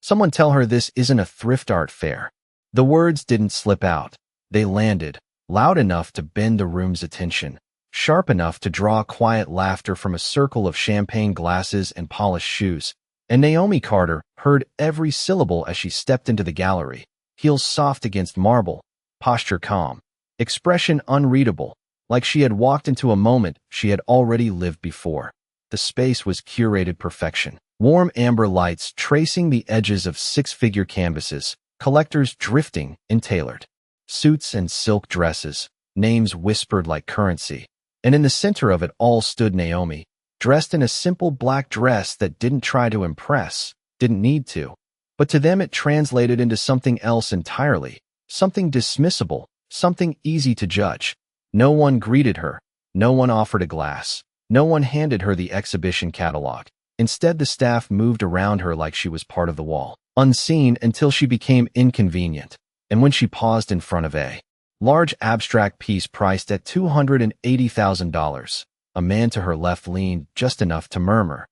Someone tell her this isn't a thrift art fair." The words didn't slip out. They landed, loud enough to bend the room's attention, sharp enough to draw quiet laughter from a circle of champagne glasses and polished shoes. And Naomi Carter heard every syllable as she stepped into the gallery, heels soft against marble, posture calm, expression unreadable, like she had walked into a moment she had already lived before. The space was curated perfection. Warm amber lights tracing the edges of six-figure canvases, collectors drifting in tailored suits and silk dresses, names whispered like currency. And in the center of it all stood Naomi, dressed in a simple black dress that didn't try to impress, didn't need to. But to them it translated into something else entirely, something dismissible, something easy to judge. No one greeted her. No one offered a glass. No one handed her the exhibition catalog. Instead, the staff moved around her like she was part of the wall, unseen until she became inconvenient. And when she paused in front of a large abstract piece priced at $280,000, a man to her left leaned just enough to murmur,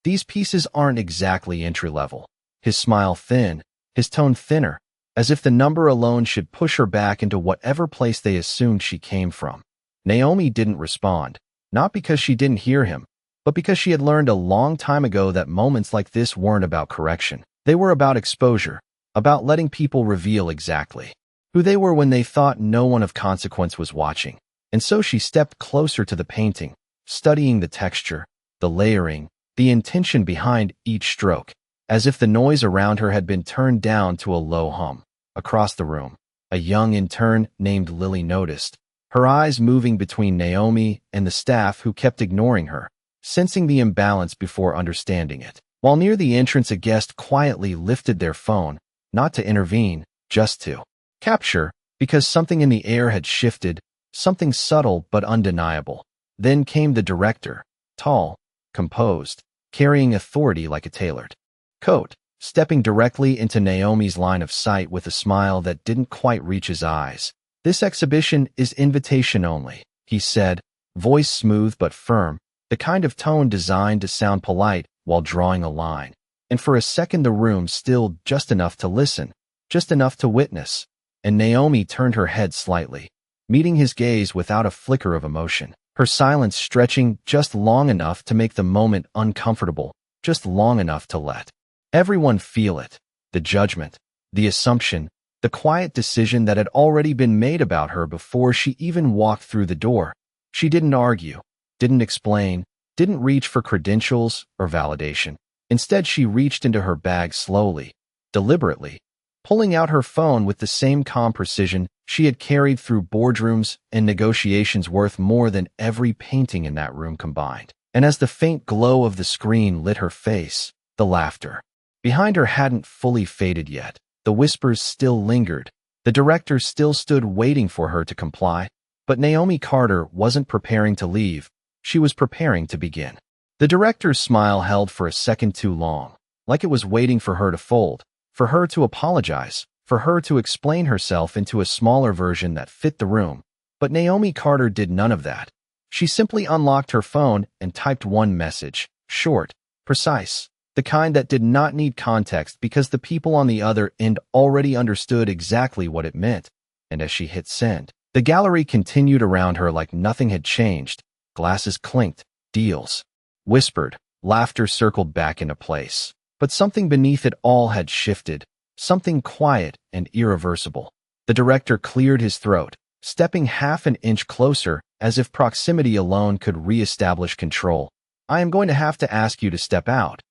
"These pieces aren't exactly entry-level." His smile thin, his tone thinner, as if the number alone should push her back into whatever place they assumed she came from. Naomi didn't respond, not because she didn't hear him, but because she had learned a long time ago that moments like this weren't about correction. They were about exposure, about letting people reveal exactly who they were when they thought no one of consequence was watching. And so she stepped closer to the painting, studying the texture, the layering, the intention behind each stroke, as if the noise around her had been turned down to a low hum. Across the room, a young intern named Lily noticed, her eyes moving between Naomi and the staff who kept ignoring her, sensing the imbalance before understanding it. While near the entrance, a guest quietly lifted their phone, not to intervene, just to capture, because something in the air had shifted, something subtle but undeniable. Then came the director, tall, composed, carrying authority like a tailored coat, stepping directly into Naomi's line of sight with a smile that didn't quite reach his eyes. "This exhibition is invitation only," he said, voice smooth but firm, the kind of tone designed to sound polite while drawing a line. And for a second the room stilled just enough to listen, just enough to witness. And Naomi turned her head slightly, meeting his gaze without a flicker of emotion, her silence stretching just long enough to make the moment uncomfortable, just long enough to let everyone feel it, the judgment, the assumption, the quiet decision that had already been made about her before she even walked through the door. She didn't argue, didn't explain, didn't reach for credentials or validation. Instead, she reached into her bag slowly, deliberately, pulling out her phone with the same calm precision she had carried through boardrooms and negotiations worth more than every painting in that room combined. And as the faint glow of the screen lit her face, the laughter behind her hadn't fully faded yet. The whispers still lingered. The director still stood waiting for her to comply. But Naomi Carter wasn't preparing to leave. She was preparing to begin. The director's smile held for a second too long, like it was waiting for her to fold, for her to apologize, for her to explain herself into a smaller version that fit the room. But Naomi Carter did none of that. She simply unlocked her phone and typed one message, short, precise, the kind that did not need context because the people on the other end already understood exactly what it meant. And as she hit send, the gallery continued around her like nothing had changed. Glasses clinked, deals whispered, laughter circled back into place. But something beneath it all had shifted, something quiet and irreversible. The director cleared his throat, stepping half an inch closer as if proximity alone could re-establish control. "I am going to have to ask you to step out,"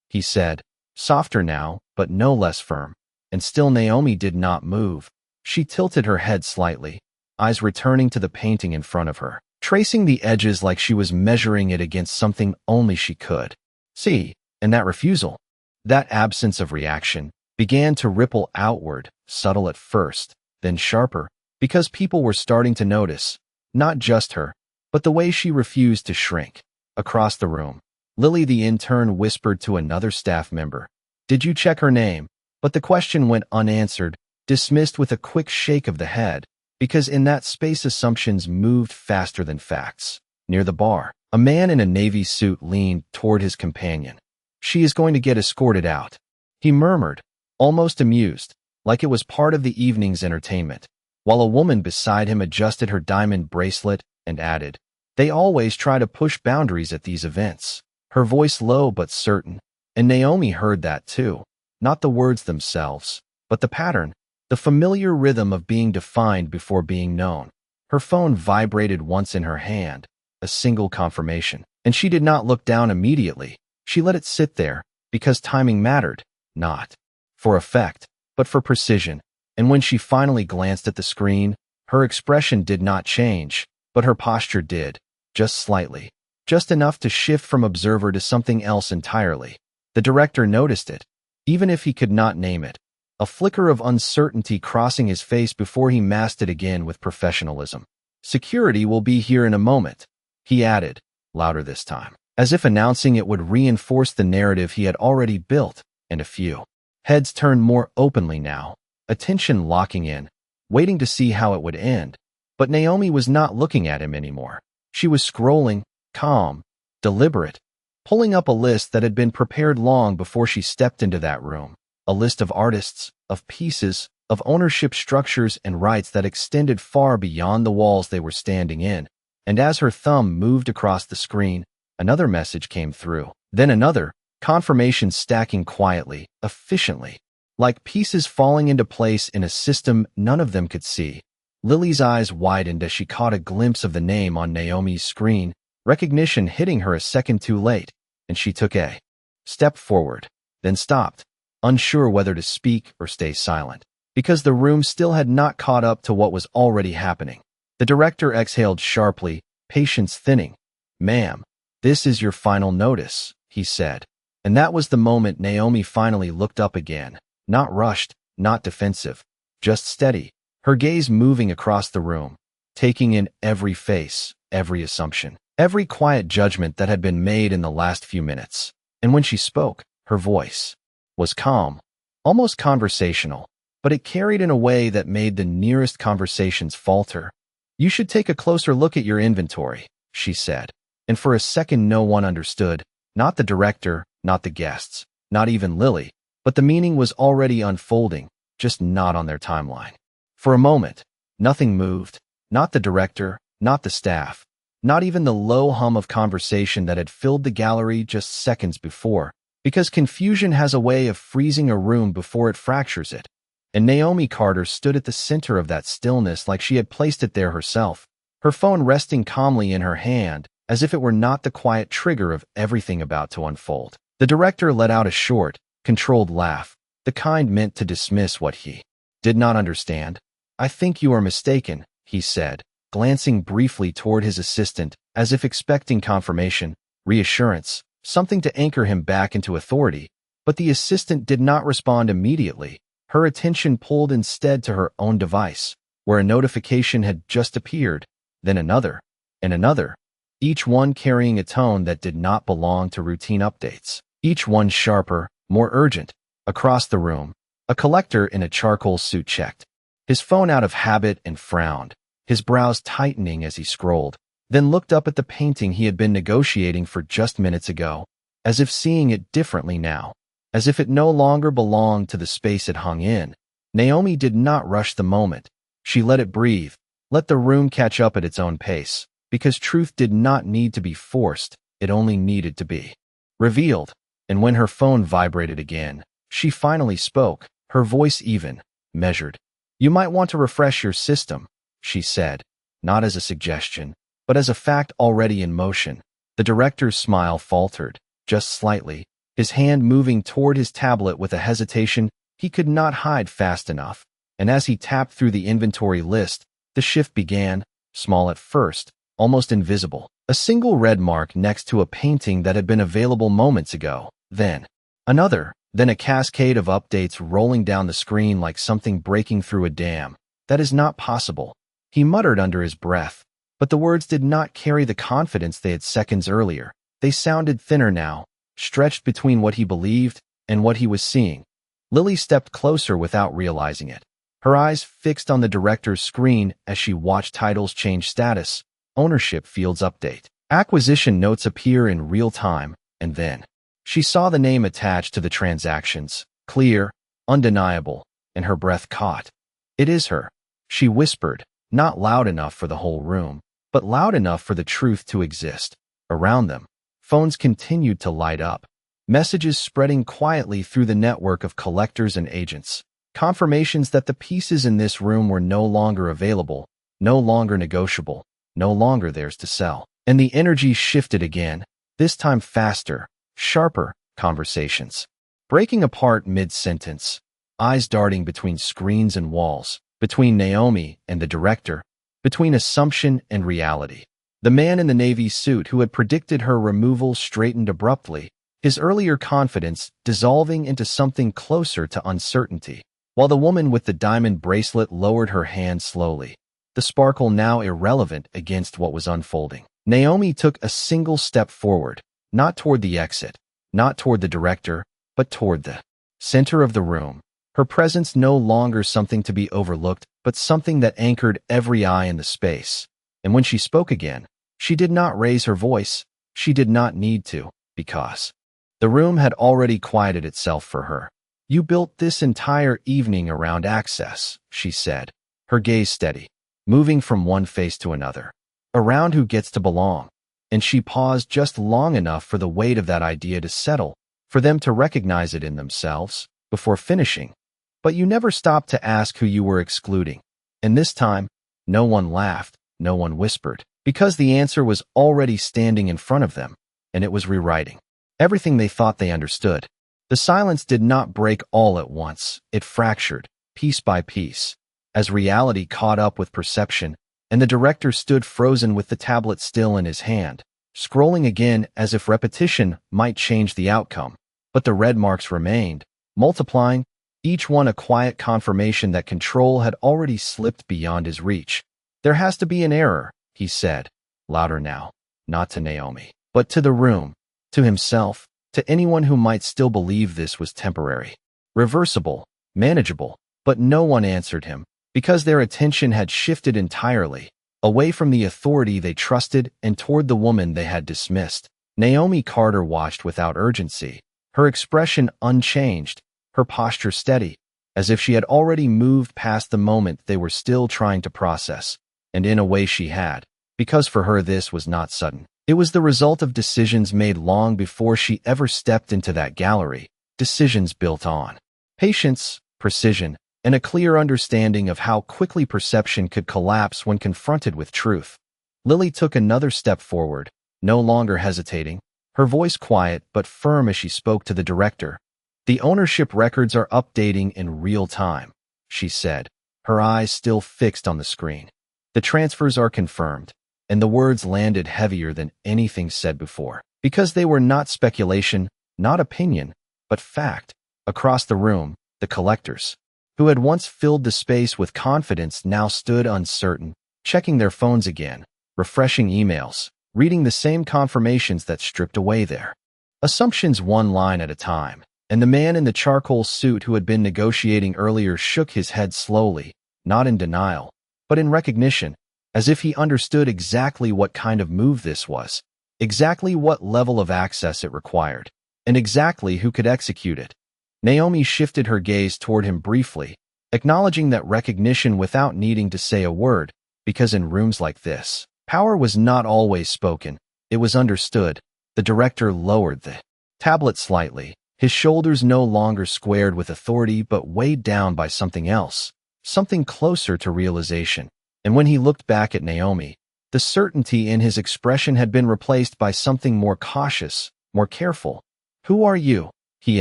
he said, softer now, but no less firm. And still Naomi did not move. She tilted her head slightly, eyes returning to the painting in front of her, tracing the edges like she was measuring it against something only she could see. And that refusal, that absence of reaction, began to ripple outward, subtle at first, then sharper, because people were starting to notice, not just her, but the way she refused to shrink. Across the room, Lily the intern whispered to another staff member, "Did you check her name?" But the question went unanswered, dismissed with a quick shake of the head, because in that space assumptions moved faster than facts. Near the bar, a man in a navy suit leaned toward his companion. "She is going to get escorted out," he murmured, almost amused, like it was part of the evening's entertainment, while a woman beside him adjusted her diamond bracelet and added, "They always try to push boundaries at these events." Her voice low but certain, and Naomi heard that too. Not the words themselves, but the pattern, the familiar rhythm of being defined before being known. Her phone vibrated once in her hand, a single confirmation, and she did not look down immediately. She let it sit there, because timing mattered, not for effect, but for precision. And when she finally glanced at the screen, her expression did not change, but her posture did, just slightly, just enough to shift from observer to something else entirely. The director noticed it, even if he could not name it, a flicker of uncertainty crossing his face before he masked it again with professionalism. "Security will be here in a moment," he added, louder this time, as if announcing it would reinforce the narrative he had already built, and a few heads turned more openly now, attention locking in, waiting to see how it would end. But Naomi was not looking at him anymore. She was scrolling, calm, deliberate, pulling up a list that had been prepared long before she stepped into that room. A list of artists, of pieces, of ownership structures and rights that extended far beyond the walls they were standing in. And as her thumb moved across the screen, another message came through. Then another, confirmation stacking quietly, efficiently, like pieces falling into place in a system none of them could see. Lily's eyes widened as she caught a glimpse of the name on Naomi's screen, recognition hitting her a second too late, and she took a step forward, then stopped, unsure whether to speak or stay silent, because the room still had not caught up to what was already happening. The director exhaled sharply, patience thinning. "Ma'am, this is your final notice," he said. And that was the moment Naomi finally looked up again, not rushed, not defensive, just steady, her gaze moving across the room, taking in every face, every assumption, every quiet judgment that had been made in the last few minutes. And when she spoke, her voice was calm, almost conversational, but it carried in a way that made the nearest conversations falter. "You should take a closer look at your inventory," she said. And for a second no one understood, not the director, not the guests, not even Lily, but the meaning was already unfolding, just not on their timeline. For a moment, nothing moved, not the director, not the staff, not even the low hum of conversation that had filled the gallery just seconds before, because confusion has a way of freezing a room before it fractures it. And Naomi Carter stood at the center of that stillness like she had placed it there herself, her phone resting calmly in her hand, as if it were not the quiet trigger of everything about to unfold. The director let out a short, controlled laugh, the kind meant to dismiss what he did not understand. "I think you are mistaken," he said, glancing briefly toward his assistant, as if expecting confirmation, reassurance, something to anchor him back into authority. But the assistant did not respond immediately. Her attention pulled instead to her own device, where a notification had just appeared, then another, and another, each one carrying a tone that did not belong to routine updates, each one sharper, more urgent. Across the room, a collector in a charcoal suit checked his phone out of habit and frowned, his brows tightening as he scrolled, then looked up at the painting he had been negotiating for just minutes ago, as if seeing it differently now, as if it no longer belonged to the space it hung in. Naomi did not rush the moment. She let it breathe, let the room catch up at its own pace, because truth did not need to be forced, it only needed to be revealed. And when her phone vibrated again, she finally spoke, her voice even, measured. "You might want to refresh your system," she said, not as a suggestion, but as a fact already in motion. The director's smile faltered, just slightly, his hand moving toward his tablet with a hesitation he could not hide fast enough. And as he tapped through the inventory list, the shift began, small at first, almost invisible. A single red mark next to a painting that had been available moments ago, then another, then a cascade of updates rolling down the screen like something breaking through a dam. "That is not possible," he muttered under his breath, but the words did not carry the confidence they had seconds earlier. They sounded thinner now, stretched between what he believed and what he was seeing. Lily stepped closer without realizing it, her eyes fixed on the director's screen as she watched titles change status, ownership fields update, acquisition notes appear in real time, and then she saw the name attached to the transactions, clear, undeniable, and her breath caught. "It is her," she whispered, not loud enough for the whole room, but loud enough for the truth to exist. Around them, phones continued to light up, messages spreading quietly through the network of collectors and agents, confirmations that the pieces in this room were no longer available, no longer negotiable, no longer theirs to sell. And the energy shifted again, this time faster, sharper conversations, breaking apart mid-sentence, eyes darting between screens and walls, between Naomi and the director, between assumption and reality. The man in the navy suit who had predicted her removal straightened abruptly, his earlier confidence dissolving into something closer to uncertainty, while the woman with the diamond bracelet lowered her hand slowly, the sparkle now irrelevant against what was unfolding. Naomi took a single step forward, not toward the exit, not toward the director, but toward the center of the room, her presence no longer something to be overlooked, but something that anchored every eye in the space. And when she spoke again, she did not raise her voice, she did not need to, because the room had already quieted itself for her. "You built this entire evening around access," she said, her gaze steady, moving from one face to another. "Around who gets to belong." And she paused just long enough for the weight of that idea to settle, for them to recognize it in themselves, before finishing. "But you never stopped to ask who you were excluding." And this time, no one laughed, no one whispered, because the answer was already standing in front of them, and it was rewriting everything they thought they understood. The silence did not break all at once, it fractured, piece by piece, as reality caught up with perception, and the director stood frozen with the tablet still in his hand, scrolling again as if repetition might change the outcome. But the red marks remained, multiplying, each one a quiet confirmation that control had already slipped beyond his reach. "There has to be an error," he said, louder now, not to Naomi, but to the room, to himself, to anyone who might still believe this was temporary, reversible, manageable. But no one answered him, because their attention had shifted entirely, away from the authority they trusted and toward the woman they had dismissed. Naomi Carter watched without urgency, her expression unchanged, her posture steady, as if she had already moved past the moment they were still trying to process. And in a way she had, because for her this was not sudden. It was the result of decisions made long before she ever stepped into that gallery, decisions built on patience, precision, and a clear understanding of how quickly perception could collapse when confronted with truth. Lily took another step forward, no longer hesitating, her voice quiet but firm as she spoke to the director. "The ownership records are updating in real time," she said, her eyes still fixed on the screen. "The transfers are confirmed," and the words landed heavier than anything said before, because they were not speculation, not opinion, but fact. Across the room, the collectors, who had once filled the space with confidence, now stood uncertain, checking their phones again, refreshing emails, reading the same confirmations that stripped away their assumptions one line at a time. And the man in the charcoal suit who had been negotiating earlier shook his head slowly, not in denial, but in recognition, as if he understood exactly what kind of move this was, exactly what level of access it required, and exactly who could execute it. Naomi shifted her gaze toward him briefly, acknowledging that recognition without needing to say a word, because in rooms like this, power was not always spoken, it was understood. The director lowered the tablet slightly, his shoulders no longer squared with authority but weighed down by something else, something closer to realization. And when he looked back at Naomi, the certainty in his expression had been replaced by something more cautious, more careful. "Who are you?" he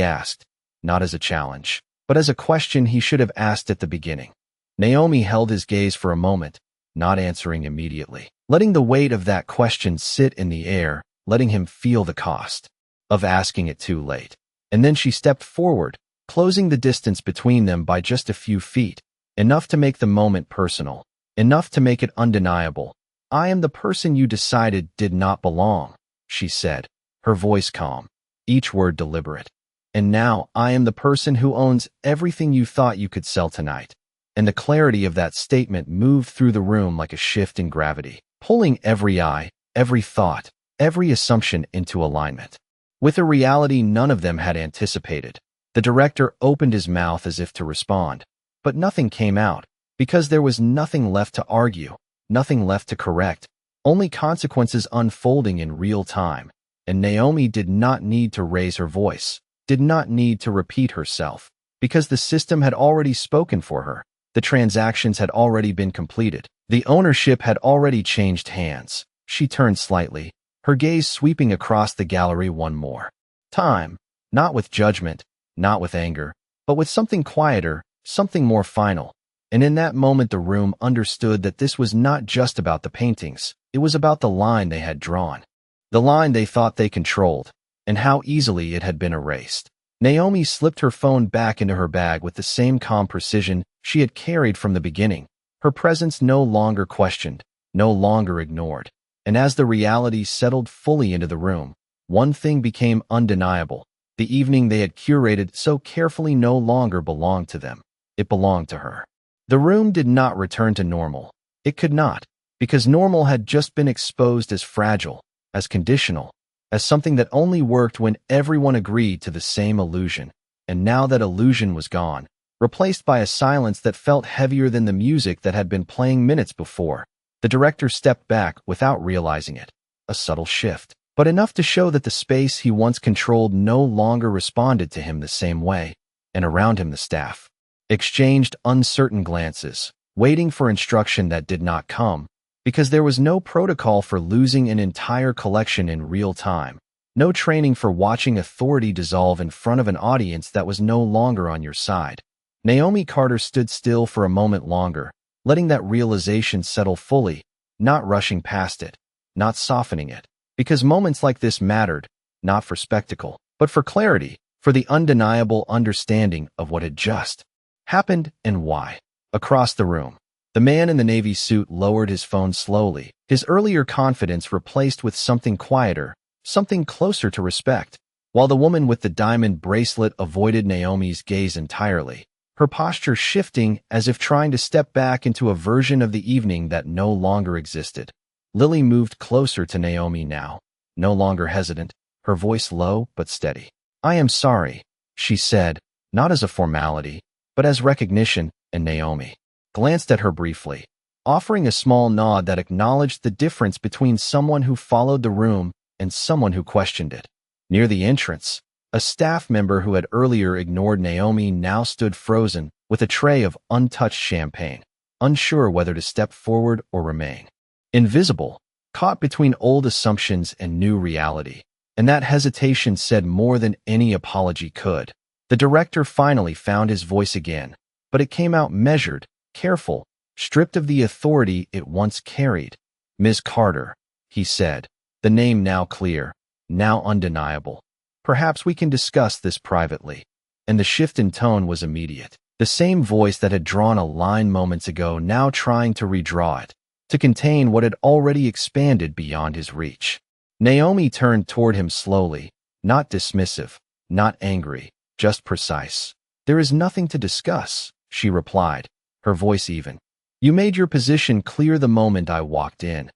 asked, not as a challenge, but as a question he should have asked at the beginning. Naomi held his gaze for a moment, not answering immediately, letting the weight of that question sit in the air, letting him feel the cost of asking it too late. And then she stepped forward, closing the distance between them by just a few feet, enough to make the moment personal, enough to make it undeniable. "I am the person you decided did not belong," she said, her voice calm, each word deliberate. "And now I am the person who owns everything you thought you could sell tonight." And the clarity of that statement moved through the room like a shift in gravity, pulling every eye, every thought, every assumption into alignment with a reality none of them had anticipated. The director opened his mouth as if to respond, but nothing came out, because there was nothing left to argue, nothing left to correct, only consequences unfolding in real time. And Naomi did not need to raise her voice, did not need to repeat herself, because the system had already spoken for her. The transactions had already been completed. The ownership had already changed hands. She turned slightly, her gaze sweeping across the gallery one more time, not with judgment, not with anger, but with something quieter, something more final. And in that moment the room understood that this was not just about the paintings, it was about the line they had drawn. The line they thought they controlled, and how easily it had been erased. Naomi slipped her phone back into her bag with the same calm precision she had carried from the beginning, her presence no longer questioned, no longer ignored. And as the reality settled fully into the room, one thing became undeniable. The evening they had curated so carefully no longer belonged to them. It belonged to her. The room did not return to normal. It could not, because normal had just been exposed as fragile, as conditional, as something that only worked when everyone agreed to the same illusion. And now that illusion was gone, replaced by a silence that felt heavier than the music that had been playing minutes before, the director stepped back without realizing it. A subtle shift, but enough to show that the space he once controlled no longer responded to him the same way. And around him the staff exchanged uncertain glances, waiting for instruction that did not come, because there was no protocol for losing an entire collection in real time, no training for watching authority dissolve in front of an audience that was no longer on your side. Naomi Carter stood still for a moment longer, letting that realization settle fully, not rushing past it, not softening it, because moments like this mattered, not for spectacle, but for clarity, for the undeniable understanding of what had just happened and why. Across the room, the man in the navy suit lowered his phone slowly, his earlier confidence replaced with something quieter, something closer to respect, while the woman with the diamond bracelet avoided Naomi's gaze entirely, her posture shifting as if trying to step back into a version of the evening that no longer existed. Lily moved closer to Naomi now, no longer hesitant, her voice low but steady. "I am sorry," she said, not as a formality, but as recognition, and Naomi glanced at her briefly, offering a small nod that acknowledged the difference between someone who followed the room and someone who questioned it. Near the entrance, a staff member who had earlier ignored Naomi now stood frozen with a tray of untouched champagne, unsure whether to step forward or remain. Invisible, caught between old assumptions and new reality. And that hesitation said more than any apology could. The director finally found his voice again, but it came out measured, careful, stripped of the authority it once carried. "Ms. Carter," he said, the name now clear, now undeniable. "Perhaps we can discuss this privately." And the shift in tone was immediate. The same voice that had drawn a line moments ago now trying to redraw it, to contain what had already expanded beyond his reach. Naomi turned toward him slowly, not dismissive, not angry, just precise. "There is nothing to discuss," she replied, her voice even. "You made your position clear the moment I walked in."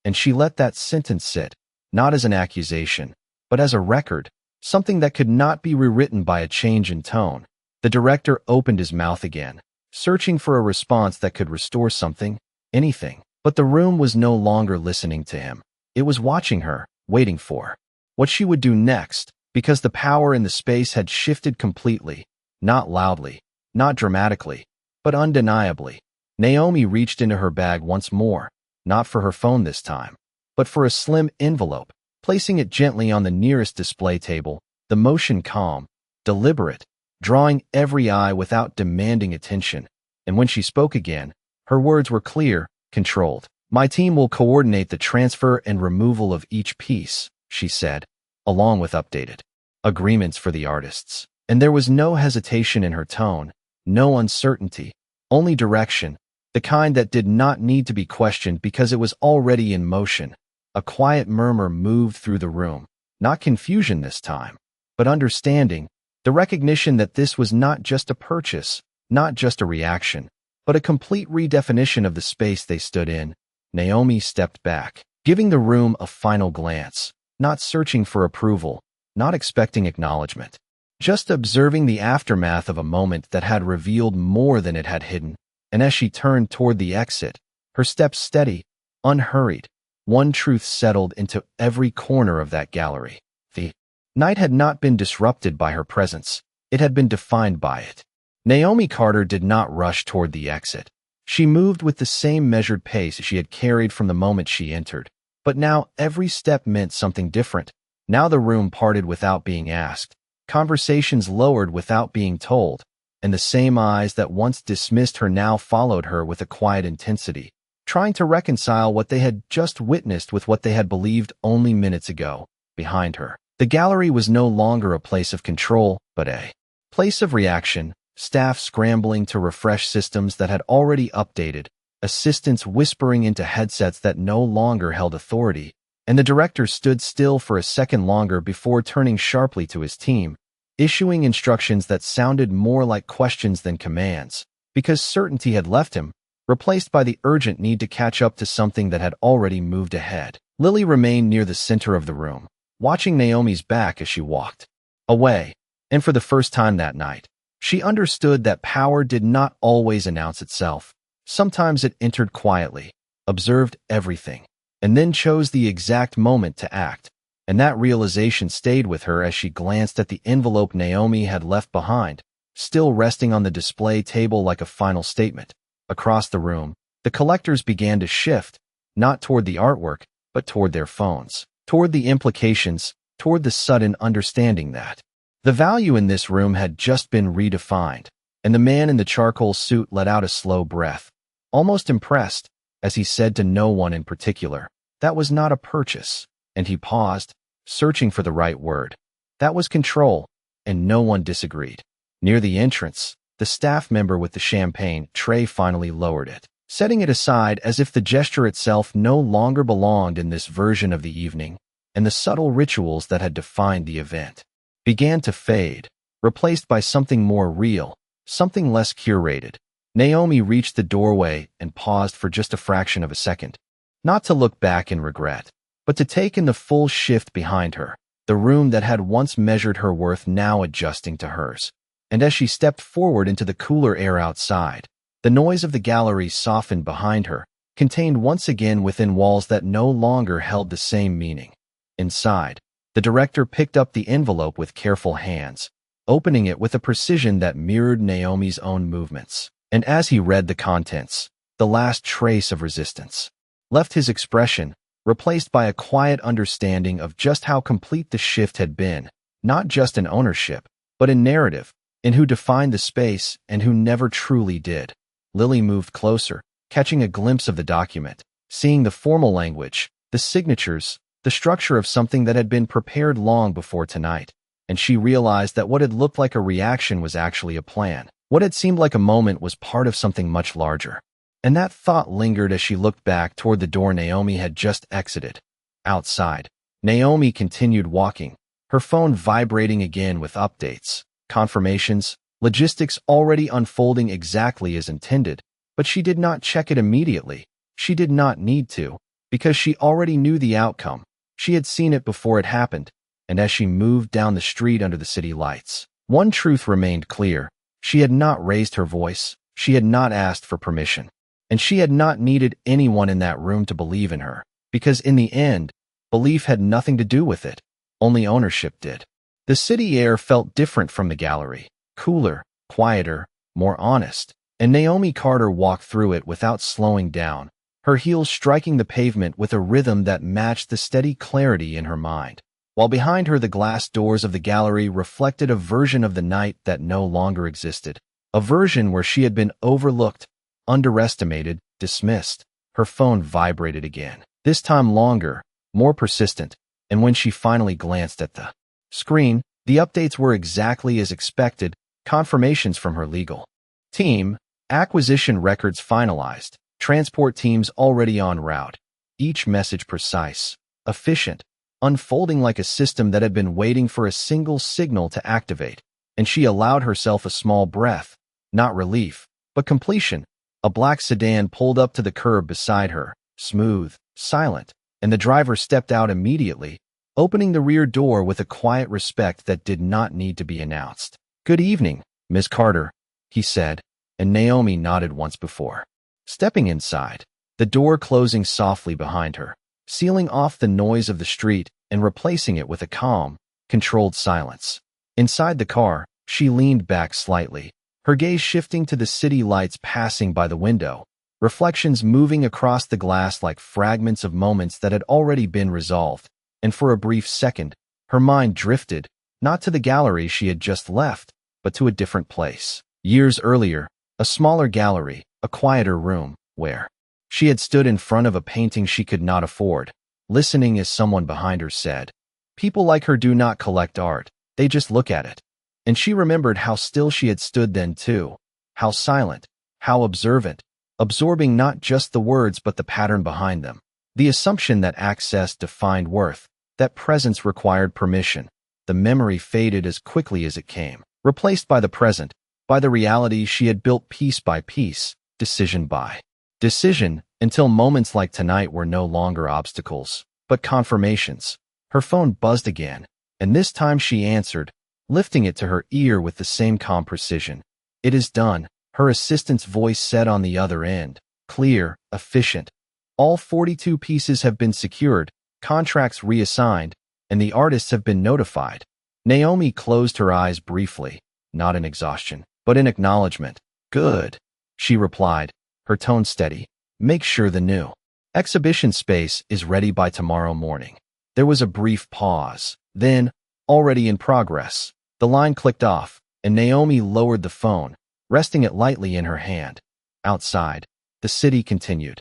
And she let that sentence sit, not as an accusation, but as a record, something that could not be rewritten by a change in tone. The director opened his mouth again, searching for a response that could restore something, anything. But the room was no longer listening to him. It was watching her, waiting for what she would do next, because the power in the space had shifted completely, not loudly, not dramatically, but undeniably. Naomi reached into her bag once more, not for her phone this time, but for a slim envelope, placing it gently on the nearest display table, the motion calm, deliberate, drawing every eye without demanding attention. And when she spoke again, her words were clear, controlled. "My team will coordinate the transfer and removal of each piece," she said, along with updated agreements for the artists. And there was no hesitation in her tone, no uncertainty, only direction, the kind that did not need to be questioned because it was already in motion. A quiet murmur moved through the room, not confusion this time, but understanding, the recognition that this was not just a purchase, not just a reaction, but a complete redefinition of the space they stood in. Naomi stepped back, giving the room a final glance, not searching for approval, not expecting acknowledgement, just observing the aftermath of a moment that had revealed more than it had hidden. And as she turned toward the exit, her steps steady, unhurried, one truth settled into every corner of that gallery. The night had not been disrupted by her presence. It had been defined by it. Naomi Carter did not rush toward the exit. She moved with the same measured pace she had carried from the moment she entered. But now every step meant something different. Now the room parted without being asked. Conversations lowered without being told. And the same eyes that once dismissed her now followed her with a quiet intensity, trying to reconcile what they had just witnessed with what they had believed only minutes ago. Behind her, the gallery was no longer a place of control, but a place of reaction. Staff scrambling to refresh systems that had already updated, assistants whispering into headsets that no longer held authority, and the director stood still for a second longer before turning sharply to his team, issuing instructions that sounded more like questions than commands, because certainty had left him, replaced by the urgent need to catch up to something that had already moved ahead. Lily remained near the center of the room, watching Naomi's back as she walked away, and for the first time that night, she understood that power did not always announce itself. Sometimes it entered quietly, observed everything, and then chose the exact moment to act. And that realization stayed with her as she glanced at the envelope Naomi had left behind, still resting on the display table like a final statement. Across the room, the collectors began to shift, not toward the artwork, but toward their phones, toward the implications, toward the sudden understanding that the value in this room had just been redefined, and the man in the charcoal suit let out a slow breath, almost impressed, as he said to no one in particular, "That was not a purchase," and he paused, searching for the right word. "That was control," and no one disagreed. Near the entrance, the staff member with the champagne tray finally lowered it, setting it aside as if the gesture itself no longer belonged in this version of the evening, and the subtle rituals that had defined the event began to fade, replaced by something more real, something less curated. Naomi reached the doorway and paused for just a fraction of a second, not to look back in regret, but to take in the full shift behind her, the room that had once measured her worth now adjusting to hers. And as she stepped forward into the cooler air outside, the noise of the gallery softened behind her, contained once again within walls that no longer held the same meaning. Inside, the director picked up the envelope with careful hands, opening it with a precision that mirrored Naomi's own movements. And as he read the contents, the last trace of resistance left his expression, replaced by a quiet understanding of just how complete the shift had been, not just in ownership, but in narrative, in who defined the space and who never truly did. Lily moved closer, catching a glimpse of the document, seeing the formal language, the signatures, the structure of something that had been prepared long before tonight, and she realized that what had looked like a reaction was actually a plan. What had seemed like a moment was part of something much larger. And that thought lingered as she looked back toward the door Naomi had just exited. Outside, Naomi continued walking, her phone vibrating again with updates, confirmations, logistics already unfolding exactly as intended, but she did not check it immediately. She did not need to, because she already knew the outcome. She had seen it before it happened, and as she moved down the street under the city lights, one truth remained clear. She had not raised her voice, she had not asked for permission, and she had not needed anyone in that room to believe in her, because in the end, belief had nothing to do with it, only ownership did. The city air felt different from the gallery, cooler, quieter, more honest, and Naomi Carter walked through it without slowing down, her heels striking the pavement with a rhythm that matched the steady clarity in her mind, while behind her the glass doors of the gallery reflected a version of the night that no longer existed, a version where she had been overlooked, underestimated, dismissed. Her phone vibrated again, this time longer, more persistent, and when she finally glanced at the screen, the updates were exactly as expected, confirmations from her legal team, acquisition records finalized, transport teams already en route, each message precise, efficient, unfolding like a system that had been waiting for a single signal to activate, and she allowed herself a small breath, not relief, but completion. A black sedan pulled up to the curb beside her, smooth, silent, and the driver stepped out immediately, opening the rear door with a quiet respect that did not need to be announced. "Good evening, Miss Carter," he said, and Naomi nodded once before. Stepping inside, the door closing softly behind her, sealing off the noise of the street and replacing it with a calm, controlled silence. Inside the car, she leaned back slightly, her gaze shifting to the city lights passing by the window, reflections moving across the glass like fragments of moments that had already been resolved, and for a brief second, her mind drifted, not to the gallery she had just left, but to a different place. Years earlier, a smaller gallery, a quieter room, where she had stood in front of a painting she could not afford, listening as someone behind her said, "People like her do not collect art, they just look at it." And she remembered how still she had stood then too, how silent, how observant, absorbing not just the words but the pattern behind them. The assumption that access defined worth, that presence required permission. The memory faded as quickly as it came, replaced by the present, by the reality she had built piece by piece, decision by decision, until moments like tonight were no longer obstacles, but confirmations. Her phone buzzed again, and this time she answered, lifting it to her ear with the same calm precision. "It is done," her assistant's voice said on the other end, clear, efficient. "All 42 pieces have been secured, contracts reassigned, and the artists have been notified." Naomi closed her eyes briefly, not in exhaustion, but in acknowledgement. "Good," she replied, her tone steady. "Make sure the new exhibition space is ready by tomorrow morning." There was a brief pause. Then, "Already in progress." The line clicked off, and Naomi lowered the phone, resting it lightly in her hand. Outside, the city continued,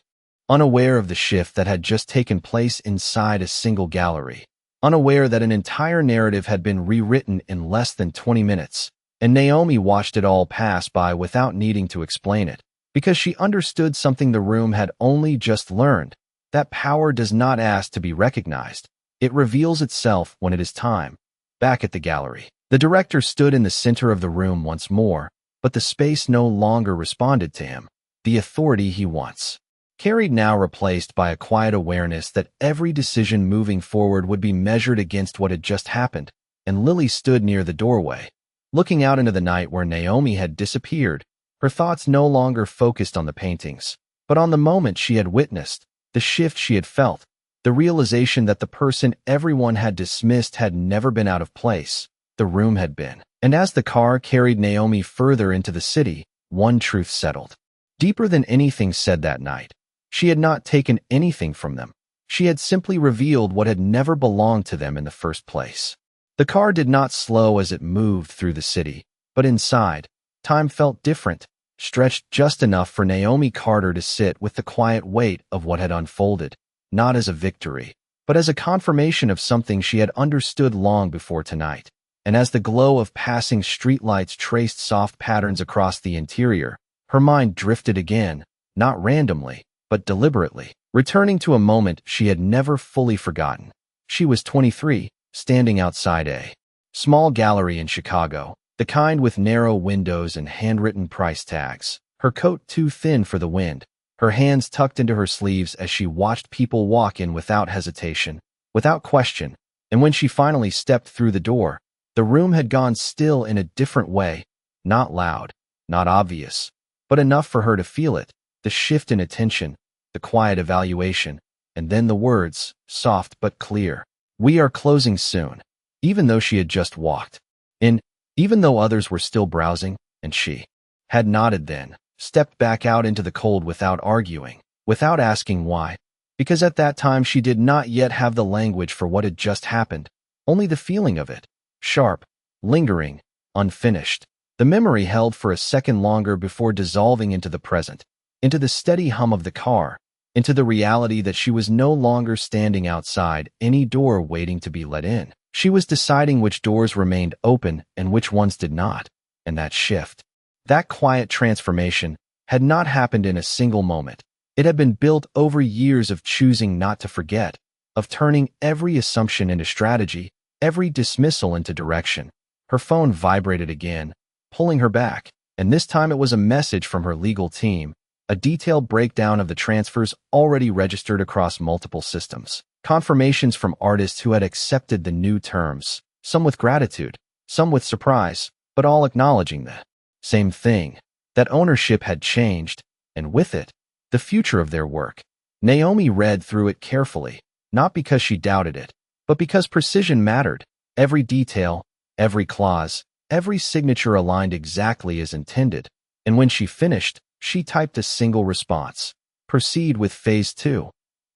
unaware of the shift that had just taken place inside a single gallery, unaware that an entire narrative had been rewritten in less than 20 minutes, and Naomi watched it all pass by without needing to explain it, because she understood something the room had only just learned, that power does not ask to be recognized. It reveals itself when it is time. Back at the gallery, the director stood in the center of the room once more, but the space no longer responded to him. The authority he once carried now replaced by a quiet awareness that every decision moving forward would be measured against what had just happened, and Lily stood near the doorway, looking out into the night where Naomi had disappeared, her thoughts no longer focused on the paintings, but on the moment she had witnessed, the shift she had felt, the realization that the person everyone had dismissed had never been out of place, the room had been. And as the car carried Naomi further into the city, one truth settled. Deeper than anything said that night, she had not taken anything from them. She had simply revealed what had never belonged to them in the first place. The car did not slow as it moved through the city, but inside, time felt different, stretched just enough for Naomi Carter to sit with the quiet weight of what had unfolded, not as a victory, but as a confirmation of something she had understood long before tonight. And as the glow of passing streetlights traced soft patterns across the interior, her mind drifted again, not randomly, but deliberately, returning to a moment she had never fully forgotten. She was 23, standing outside a small gallery in Chicago, the kind with narrow windows and handwritten price tags, her coat too thin for the wind, her hands tucked into her sleeves as she watched people walk in without hesitation, without question, and when she finally stepped through the door, the room had gone still in a different way, not loud, not obvious, but enough for her to feel it, the shift in attention, the quiet evaluation, and then the words, soft but clear. "We are closing soon," even though she had just walked in, even though others were still browsing, and she had nodded then, stepped back out into the cold without arguing, without asking why, because at that time she did not yet have the language for what had just happened, only the feeling of it, sharp, lingering, unfinished. The memory held for a second longer before dissolving into the present, into the steady hum of the car, into the reality that she was no longer standing outside any door waiting to be let in. She was deciding which doors remained open and which ones did not, and that shift, that quiet transformation, had not happened in a single moment. It had been built over years of choosing not to forget, of turning every assumption into strategy, every dismissal into direction. Her phone vibrated again, pulling her back, and this time it was a message from her legal team, a detailed breakdown of the transfers already registered across multiple systems. Confirmations from artists who had accepted the new terms, some with gratitude, some with surprise, but all acknowledging the same thing, that ownership had changed, and with it, the future of their work. Naomi read through it carefully, not because she doubted it, but because precision mattered. Every detail, every clause, every signature aligned exactly as intended, and when she finished, she typed a single response: proceed with Phase 2,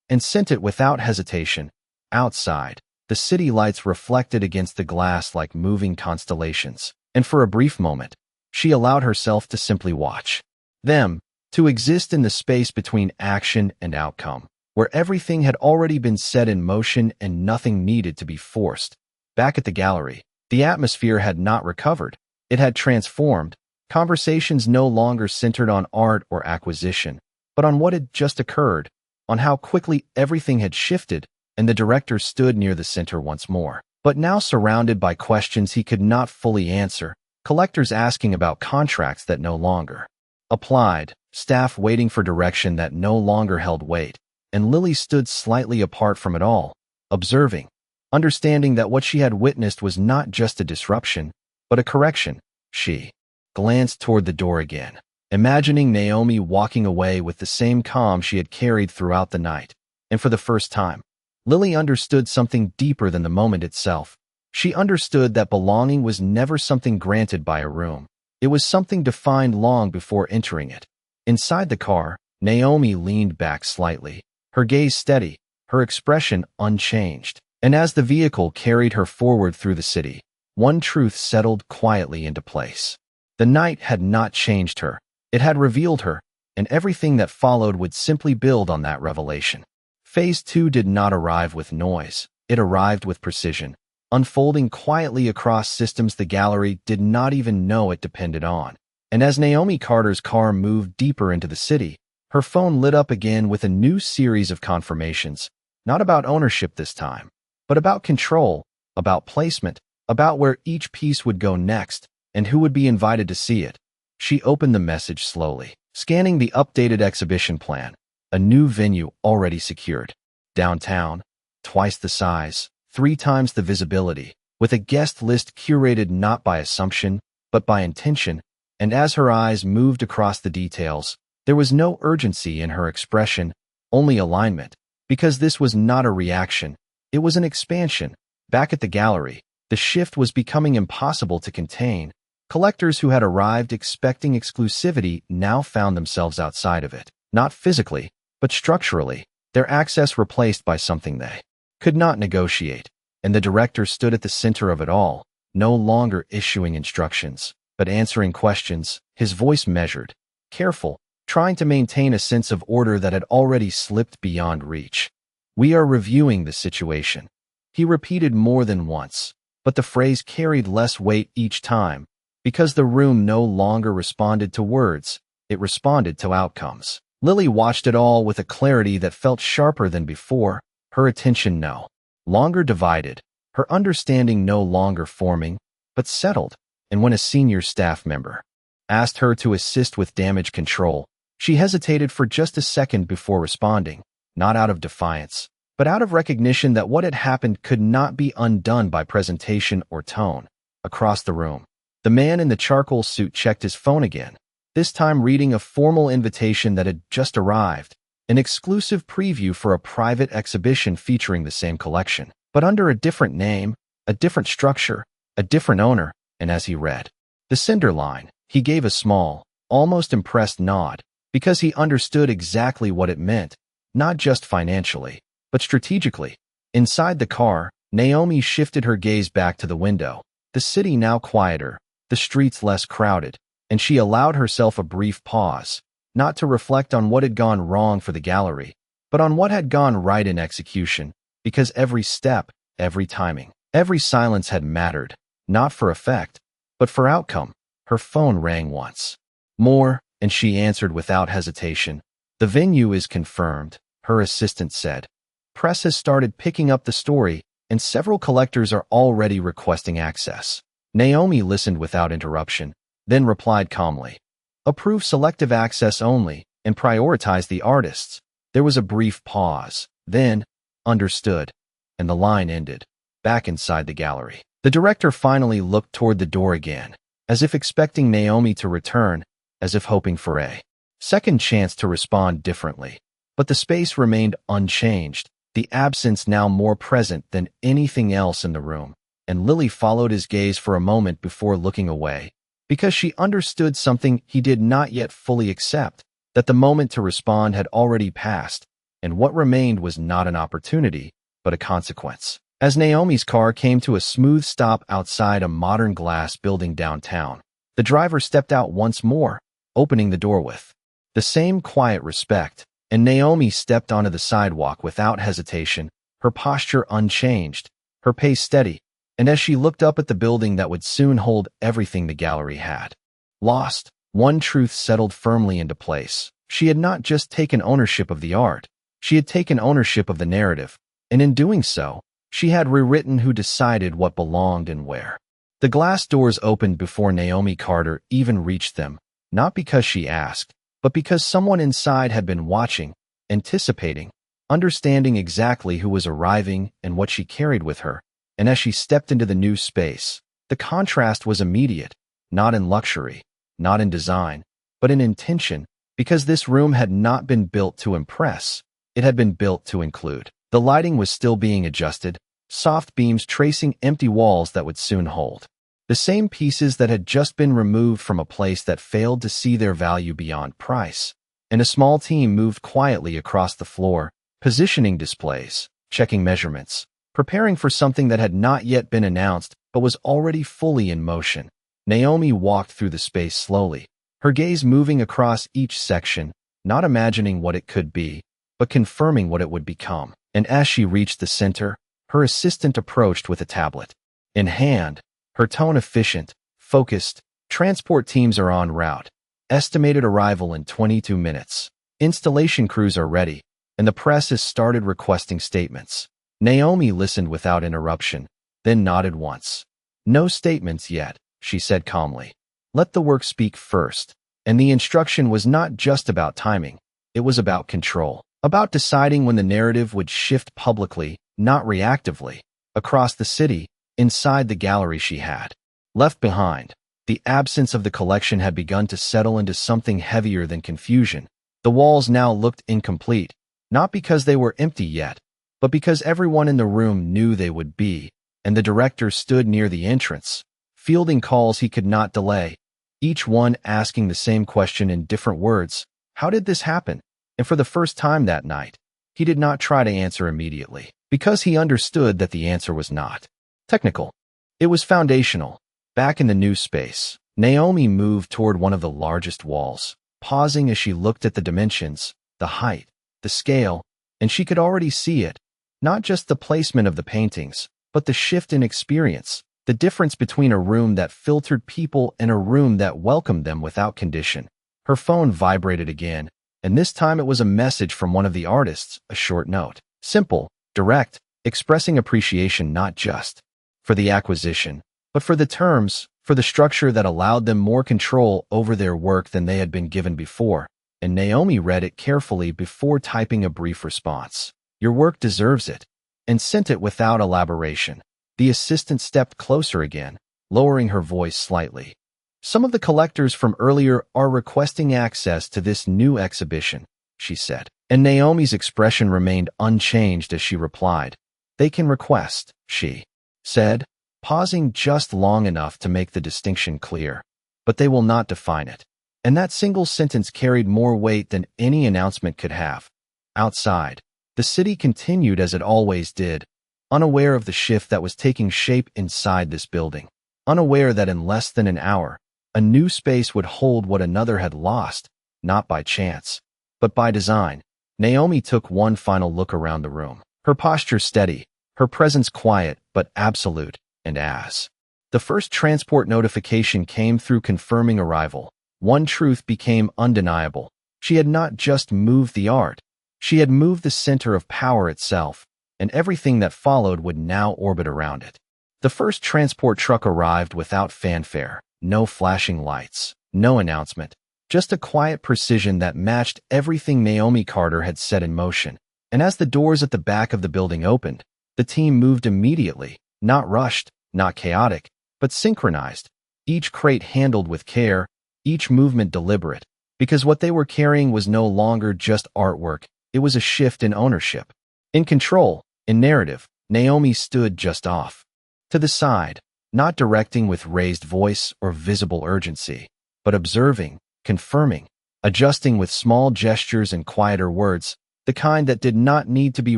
and sent it without hesitation. Outside, the city lights reflected against the glass like moving constellations, and for a brief moment, she allowed herself to simply watch them, to exist in the space between action and outcome, where everything had already been set in motion and nothing needed to be forced. Back at the gallery, the atmosphere had not recovered. It had transformed. Conversations no longer centered on art or acquisition, but on what had just occurred, on how quickly everything had shifted, and the director stood near the center once more, but now surrounded by questions he could not fully answer, collectors asking about contracts that no longer applied, staff waiting for direction that no longer held weight, and Lily stood slightly apart from it all, observing, understanding that what she had witnessed was not just a disruption, but a correction. She glanced toward the door again, imagining Naomi walking away with the same calm she had carried throughout the night. And for the first time, Lily understood something deeper than the moment itself. She understood that belonging was never something granted by a room. It was something defined long before entering it. Inside the car, Naomi leaned back slightly, her gaze steady, her expression unchanged. And as the vehicle carried her forward through the city, one truth settled quietly into place. The night had not changed her. It had revealed her, and everything that followed would simply build on that revelation. Phase 2 did not arrive with noise. It arrived with precision, unfolding quietly across systems the gallery did not even know it depended on. And as Naomi Carter's car moved deeper into the city, her phone lit up again with a new series of confirmations, not about ownership this time, but about control, about placement, about where each piece would go next, and who would be invited to see it. She opened the message slowly, scanning the updated exhibition plan. A new venue already secured. Downtown, twice the size, 3 times the visibility, with a guest list curated not by assumption, but by intention. And as her eyes moved across the details, there was no urgency in her expression, only alignment, because this was not a reaction. It was an expansion. Back at the gallery, the shift was becoming impossible to contain. Collectors who had arrived expecting exclusivity now found themselves outside of it, not physically, but structurally, their access replaced by something they could not negotiate. And the director stood at the center of it all, no longer issuing instructions, but answering questions, his voice measured, careful, trying to maintain a sense of order that had already slipped beyond reach. "We are reviewing the situation," he repeated more than once, but the phrase carried less weight each time, because the room no longer responded to words, it responded to outcomes. Lily watched it all with a clarity that felt sharper than before, her attention no longer divided, her understanding no longer forming, but settled. And when a senior staff member asked her to assist with damage control, she hesitated for just a second before responding, not out of defiance, but out of recognition that what had happened could not be undone by presentation or tone. Across the room, the man in the charcoal suit checked his phone again, this time reading a formal invitation that had just arrived, an exclusive preview for a private exhibition featuring the same collection, but under a different name, a different structure, a different owner. And as he read the sender line, he gave a small, almost impressed nod, because he understood exactly what it meant, not just financially, but strategically. Inside the car, Naomi shifted her gaze back to the window, the city now quieter, the streets less crowded, and she allowed herself a brief pause, not to reflect on what had gone wrong for the gallery, but on what had gone right in execution, because every step, every timing, every silence had mattered, not for effect, but for outcome. Her phone rang once more, and she answered without hesitation. "The venue is confirmed," her assistant said. "Press has started picking up the story, and several collectors are already requesting access." Naomi listened without interruption, then replied calmly, "Approve selective access only, and prioritize the artists." There was a brief pause. Then, understood, and the line ended, back inside the gallery. The director finally looked toward the door again, as if expecting Naomi to return, as if hoping for a second chance to respond differently. But the space remained unchanged, the absence now more present than anything else in the room, and Lily followed his gaze for a moment before looking away, because she understood something he did not yet fully accept, that the moment to respond had already passed, and what remained was not an opportunity, but a consequence. As Naomi's car came to a smooth stop outside a modern glass building downtown, the driver stepped out once more, opening the door with the same quiet respect, and Naomi stepped onto the sidewalk without hesitation, her posture unchanged, her pace steady, and as she looked up at the building that would soon hold everything the gallery had lost, one truth settled firmly into place. She had not just taken ownership of the art, she had taken ownership of the narrative, and in doing so, she had rewritten who decided what belonged and where. The glass doors opened before Naomi Carter even reached them, not because she asked, but because someone inside had been watching, anticipating, understanding exactly who was arriving and what she carried with her. And as she stepped into the new space, the contrast was immediate, not in luxury, not in design, but in intention, because this room had not been built to impress, it had been built to include. The lighting was still being adjusted, soft beams tracing empty walls that would soon hold the same pieces that had just been removed from a place that failed to see their value beyond price. And a small team moved quietly across the floor, positioning displays, checking measurements, preparing for something that had not yet been announced but was already fully in motion. Naomi walked through the space slowly, her gaze moving across each section, not imagining what it could be, but confirming what it would become. And as she reached the center, her assistant approached with a tablet in hand, her tone efficient, focused. Transport teams are en route. Estimated arrival in 22 minutes. Installation crews are ready, and the press has started requesting statements. Naomi listened without interruption, then nodded once. No statements yet, she said calmly. Let the work speak first. And the instruction was not just about timing, it was about control. About deciding when the narrative would shift publicly, not reactively, across the city, inside the gallery she had left behind. The absence of the collection had begun to settle into something heavier than confusion. The walls now looked incomplete, not because they were empty yet, but because everyone in the room knew they would be, and the director stood near the entrance, fielding calls he could not delay, each one asking the same question in different words. How did this happen? And for the first time that night, he did not try to answer immediately, because he understood that the answer was not technical. It was foundational. Back in the new space, Naomi moved toward one of the largest walls, pausing as she looked at the dimensions, the height, the scale, and she could already see it, not just the placement of the paintings, but the shift in experience, the difference between a room that filtered people and a room that welcomed them without condition. Her phone vibrated again, and this time it was a message from one of the artists, a short note. Simple, direct, expressing appreciation not just for the acquisition, but for the terms, for the structure that allowed them more control over their work than they had been given before. And Naomi read it carefully before typing a brief response. Your work deserves it, and sent it without elaboration. The assistant stepped closer again, lowering her voice slightly. Some of the collectors from earlier are requesting access to this new exhibition, she said. And Naomi's expression remained unchanged as she replied. They can request, she said, pausing just long enough to make the distinction clear. But they will not define it. And that single sentence carried more weight than any announcement could have. Outside, the city continued as it always did, unaware of the shift that was taking shape inside this building, unaware that in less than an hour, a new space would hold what another had lost, not by chance, but by design. Naomi took one final look around the room, her posture steady, her presence quiet but absolute, and as the first transport notification came through confirming arrival, one truth became undeniable. She had not just moved the art, she had moved the center of power itself, and everything that followed would now orbit around it. The first transport truck arrived without fanfare, no flashing lights, no announcement, just a quiet precision that matched everything Naomi Carter had set in motion. And as the doors at the back of the building opened, the team moved immediately, not rushed, not chaotic, but synchronized, each crate handled with care, each movement deliberate, because what they were carrying was no longer just artwork, it was a shift in ownership. In control, in narrative, Naomi stood just off to the side, not directing with raised voice or visible urgency, but observing, confirming, adjusting with small gestures and quieter words, the kind that did not need to be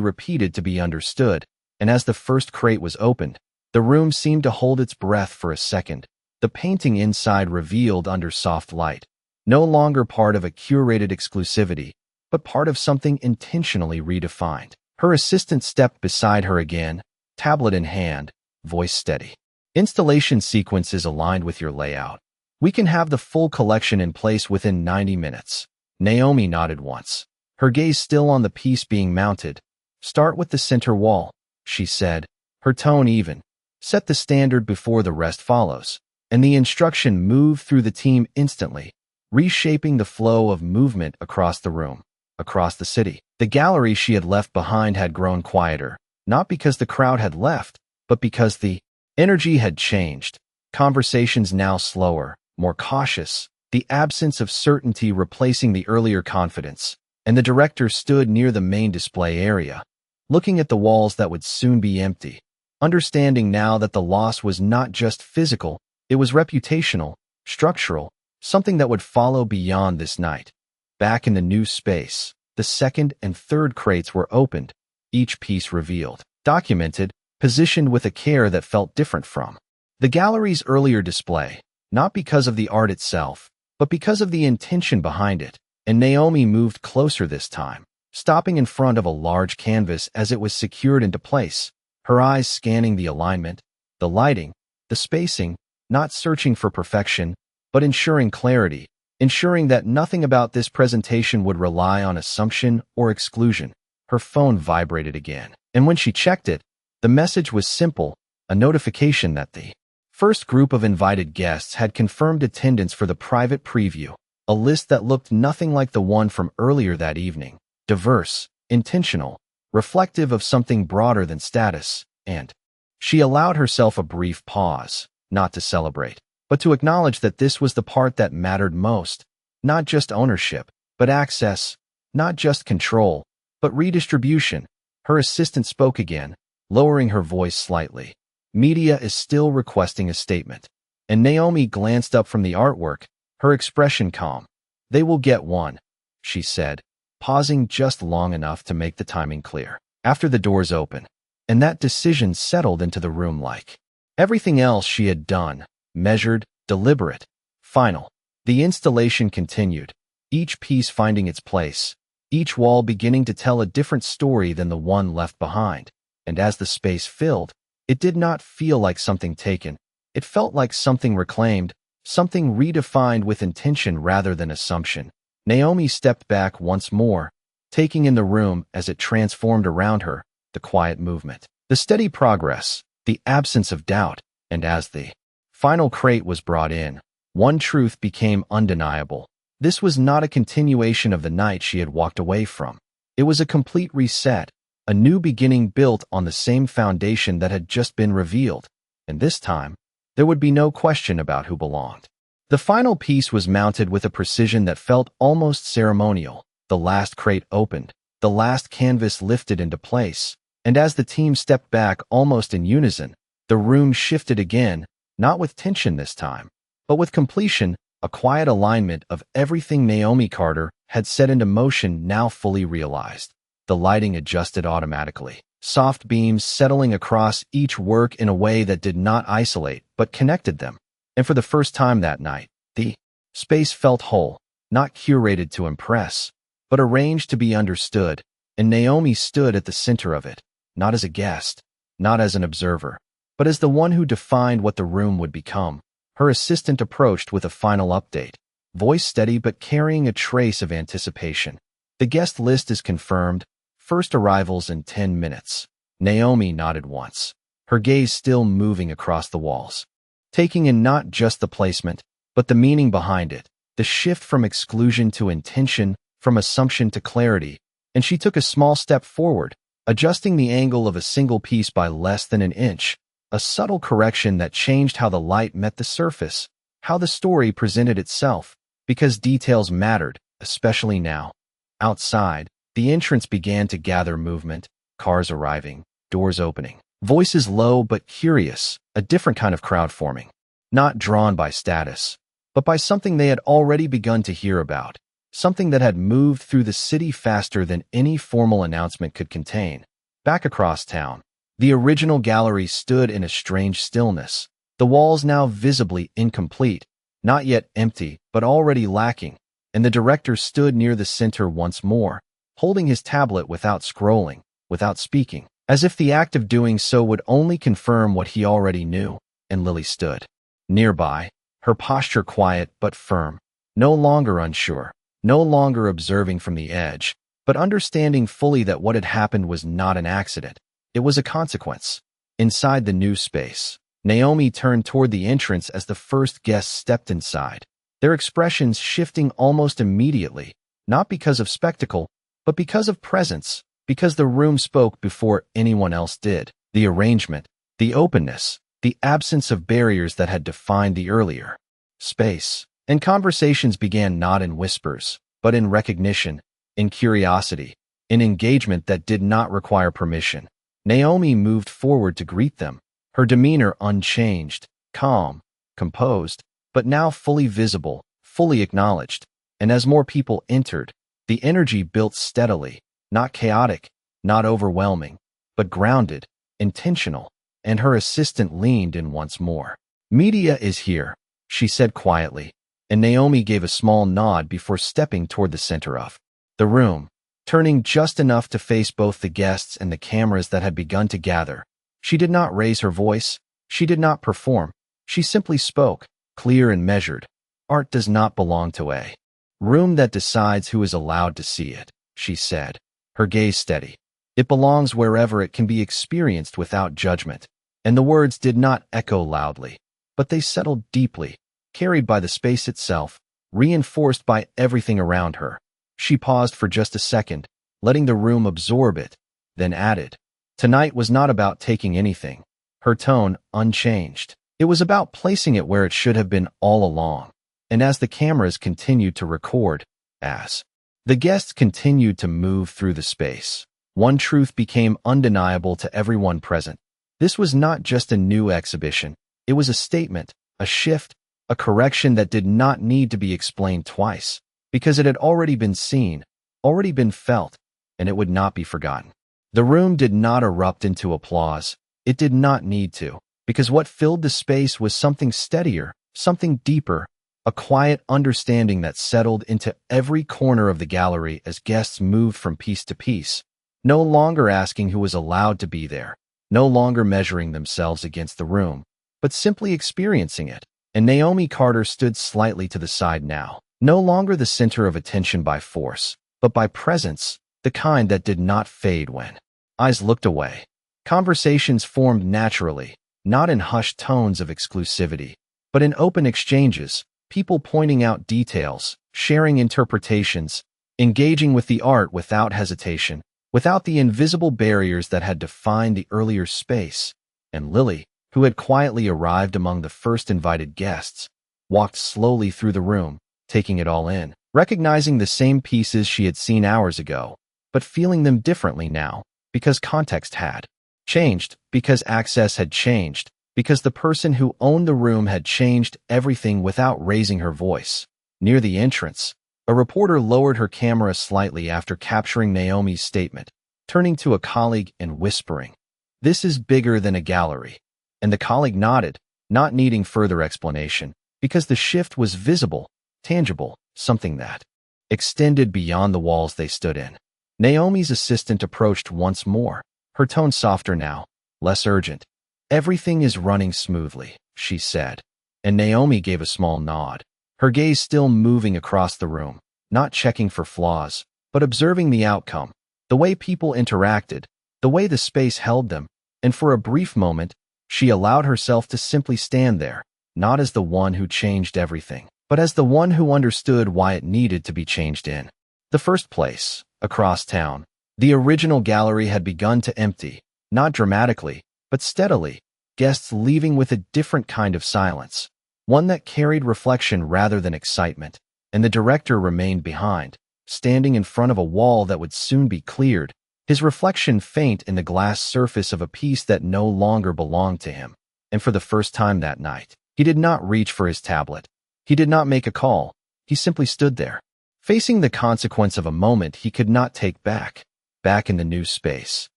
repeated to be understood. And as the first crate was opened, the room seemed to hold its breath for a second, the painting inside revealed under soft light, no longer part of a curated exclusivity, but part of something intentionally redefined. Her assistant stepped beside her again, tablet in hand, voice steady. Installation sequence is aligned with your layout. We can have the full collection in place within 90 minutes. Naomi nodded once, her gaze still on the piece being mounted. Start with the center wall, she said, her tone even. Set the standard before the rest follows. And the instruction moved through the team instantly, reshaping the flow of movement across the room, across the city. The gallery she had left behind had grown quieter, not because the crowd had left, but because the energy had changed. Conversations now slower, more cautious, the absence of certainty replacing the earlier confidence. And the director stood near the main display area, looking at the walls that would soon be empty, understanding now that the loss was not just physical, it was reputational, structural, something that would follow beyond this night. Back in the new space, the second and third crates were opened, each piece revealed, documented, positioned with a care that felt different from the gallery's earlier display, not because of the art itself, but because of the intention behind it. And Naomi moved closer this time, stopping in front of a large canvas as it was secured into place, her eyes scanning the alignment, the lighting, the spacing, not searching for perfection, but ensuring clarity, ensuring that nothing about this presentation would rely on assumption or exclusion. Her phone vibrated again, and when she checked it, the message was simple, a notification that the first group of invited guests had confirmed attendance for the private preview, a list that looked nothing like the one from earlier that evening, diverse, intentional, reflective of something broader than status, and she allowed herself a brief pause, not to celebrate, but to acknowledge that this was the part that mattered most, not just ownership, but access, not just control, but redistribution. Her assistant spoke again, lowering her voice slightly. Media is still requesting a statement. And Naomi glanced up from the artwork, her expression calm. They will get one, she said, pausing just long enough to make the timing clear. After the doors opened, and that decision settled into the room like everything else she had done, measured, deliberate, final. The installation continued, each piece finding its place, each wall beginning to tell a different story than the one left behind. And as the space filled, it did not feel like something taken. It felt like something reclaimed, something redefined with intention rather than assumption. Naomi stepped back once more, taking in the room as it transformed around her, the quiet movement, the steady progress, the absence of doubt. And as the final crate was brought in, one truth became undeniable. This was not a continuation of the night she had walked away from. It was a complete reset, a new beginning built on the same foundation that had just been revealed. And this time, there would be no question about who belonged. The final piece was mounted with a precision that felt almost ceremonial. The last crate opened, the last canvas lifted into place, and as the team stepped back almost in unison, the room shifted again, not with tension this time, but with completion, a quiet alignment of everything Naomi Carter had set into motion now fully realized. The lighting adjusted automatically, soft beams settling across each work in a way that did not isolate but connected them. And for the first time that night, the space felt whole, not curated to impress, but arranged to be understood, and Naomi stood at the center of it, not as a guest, not as an observer, but as the one who defined what the room would become. Her assistant approached with a final update, voice steady but carrying a trace of anticipation. The guest list is confirmed, first arrivals in 10 minutes. Naomi nodded once, her gaze still moving across the walls, taking in not just the placement, but the meaning behind it, the shift from exclusion to intention, from assumption to clarity. and she took a small step forward, adjusting the angle of a single piece by less than an inch, a subtle correction that changed how the light met the surface, how the story presented itself, because details mattered, especially now. Outside, the entrance began to gather movement, cars arriving, doors opening, voices low but curious, a different kind of crowd forming, not drawn by status, but by something they had already begun to hear about, something that had moved through the city faster than any formal announcement could contain. Back across town, the original gallery stood in a strange stillness, the walls now visibly incomplete, not yet empty, but already lacking, and the director stood near the center once more, holding his tablet without scrolling, without speaking, as if the act of doing so would only confirm what he already knew. And Lily stood nearby, her posture quiet but firm, no longer unsure, no longer observing from the edge, but understanding fully that what had happened was not an accident. It was a consequence. Inside the new space, Naomi turned toward the entrance as the first guests stepped inside, their expressions shifting almost immediately, not because of spectacle, but because of presence, because the room spoke before anyone else did. The arrangement, the openness, the absence of barriers that had defined the earlier space. And conversations began not in whispers, but in recognition, in curiosity, in engagement that did not require permission. Naomi moved forward to greet them, her demeanor unchanged, calm, composed, but now fully visible, fully acknowledged. And as more people entered, the energy built steadily, not chaotic, not overwhelming, but grounded, intentional, and her assistant leaned in once more. "Media is here," she said quietly, and Naomi gave a small nod before stepping toward the center of the room, turning just enough to face both the guests and the cameras that had begun to gather. She did not raise her voice, she did not perform, she simply spoke, clear and measured. "Art does not belong to a room that decides who is allowed to see it," she said, her gaze steady. "It belongs wherever it can be experienced without judgment." And the words did not echo loudly, but they settled deeply, carried by the space itself, reinforced by everything around her. She paused for just a second, letting the room absorb it, then added, "Tonight was not about taking anything," her tone unchanged. It was about placing it where it should have been all along. And as the cameras continued to record, as the guests continued to move through the space, one truth became undeniable to everyone present. This was not just a new exhibition. It was a statement, a shift, a correction that did not need to be explained twice, because it had already been seen, already been felt, and it would not be forgotten. The room did not erupt into applause. It did not need to, because what filled the space was something steadier, something deeper, a quiet understanding that settled into every corner of the gallery as guests moved from piece to piece, no longer asking who was allowed to be there, no longer measuring themselves against the room, but simply experiencing it. And Naomi Carter stood slightly to the side now, no longer the center of attention by force, but by presence, the kind that did not fade when eyes looked away. Conversations formed naturally, not in hushed tones of exclusivity, but in open exchanges, people pointing out details, sharing interpretations, engaging with the art without hesitation, without the invisible barriers that had defined the earlier space. And Lily, who had quietly arrived among the first invited guests, walked slowly through the room, taking it all in, recognizing the same pieces she had seen hours ago, but feeling them differently now, because context had changed, because access had changed, because the person who owned the room had changed everything without raising her voice. Near the entrance, a reporter lowered her camera slightly after capturing Naomi's statement, turning to a colleague and whispering, "This is bigger than a gallery." And the colleague nodded, not needing further explanation, because the shift was visible, tangible, something that extended beyond the walls they stood in. Naomi's assistant approached once more, her tone softer now, less urgent. "Everything is running smoothly," she said, and Naomi gave a small nod, her gaze still moving across the room, not checking for flaws, but observing the outcome, the way people interacted, the way the space held them, and for a brief moment, she allowed herself to simply stand there, not as the one who changed everything, but as the one who understood why it needed to be changed in the first place. Across town, the original gallery had begun to empty, not dramatically, but steadily, guests leaving with a different kind of silence, one that carried reflection rather than excitement, and the director remained behind, standing in front of a wall that would soon be cleared, his reflection faint in the glass surface of a piece that no longer belonged to him. And for the first time that night, he did not reach for his tablet. He did not make a call. He simply stood there, facing the consequence of a moment he could not take back. Back in the new space,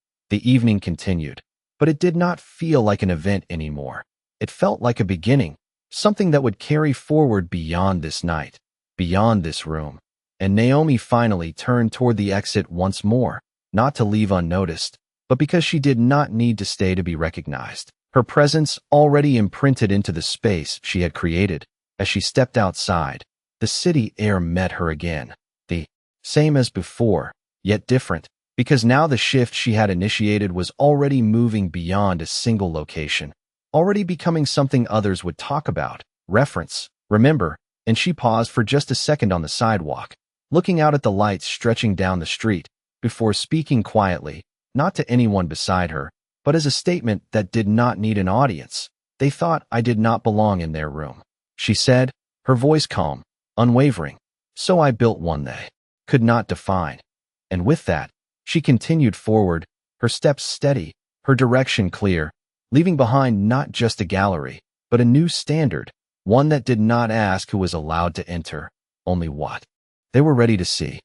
the evening continued, but it did not feel like an event anymore. It felt like a beginning, something that would carry forward beyond this night, beyond this room. And Naomi finally turned toward the exit once more, not to leave unnoticed, but because she did not need to stay to be recognized. Her presence already imprinted into the space she had created. As she stepped outside, the city air met her again. The same as before, yet different, because now the shift she had initiated was already moving beyond a single location, already becoming something others would talk about, reference, remember, and she paused for just a second on the sidewalk, looking out at the lights stretching down the street, before speaking quietly, not to anyone beside her, but as a statement that did not need an audience. They thought I did not belong in their room, she said, her voice calm, unwavering. So I built one they could not define. And with that, she continued forward, her steps steady, her direction clear, leaving behind not just a gallery, but a new standard, one that did not ask who was allowed to enter, only what they were ready to see.